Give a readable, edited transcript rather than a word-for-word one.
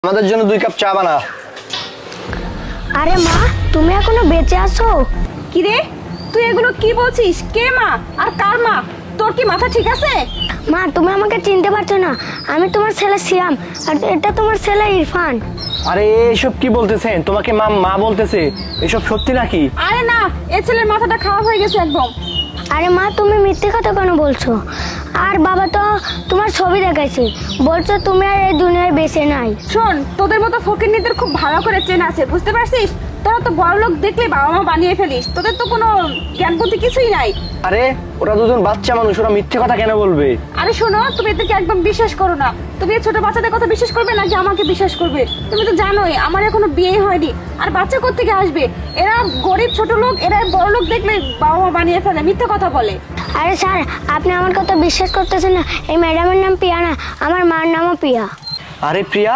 আমাদের জন্য 2 কাপ চা বানা। আরে মা, তুমি এখনো বেঁচে আছো? কি রে, তুই এগুলো কি বলছিস? কে মা আর কার মা? তোর কি মাথা ঠিক আছে? মা, তুমি আমাকে চিনতে পারছো না? আমি তোমার ছেলে সিয়াম, আর এটা তোমার ছেলে ইরফান। আরে এসব কি বলতেছেন? তোমাকে মা মা বলতেছে, এসব সত্যি নাকি? আরে না, এ ছেলের মাথাটা খারাপ হয়ে গেছে একদম। আরে মা, তুমি মিথ্যে কথা কেন বলছো? আর বাবা তো তোমার ছবি দেখাইছে, বলছো তুমি আর এই দুনিয়ায় বেঁচে নাই। শোন, তোদের মতো ফকিরনিদের খুব ভালো করে চেনা আছে, বুঝতে পারছিস? তোরা তো বড় লোক দেখলে বাবা মা বানিয়ে ফেলিস, তোদের তো কোনো জ্ঞান বুদ্ধি কিছুই নাই। আরে ওরা দুজন বাচ্চা মানুষ, ওরা মিথ্যে কথা কেন বলবে? আরে শোনো, তুমি এদেরকে একদম বিশ্বাস করো না। তুমি এই ছোট বাচ্চাদের কথা বিশ্বাস করবে নাকি আমাকে বিশ্বাস করবে? তুমি তো জানোই আমার এখনো বিয়ে হয়নি, আর বাচ্চা কোত্থেকে আসবে? এরা গরিব ছোট লোক, এরা বড় লোক দেখলে বাবা মা বানিয়ে ফেলে, মিথ্যে কথা বলে। আরে স্যার, আপনি আমার কথা বিশ্বাস করতেছেন না? এই ম্যাডামের নাম পিয়া না, আমার মার নামও পিয়া। আরে প্রিয়া,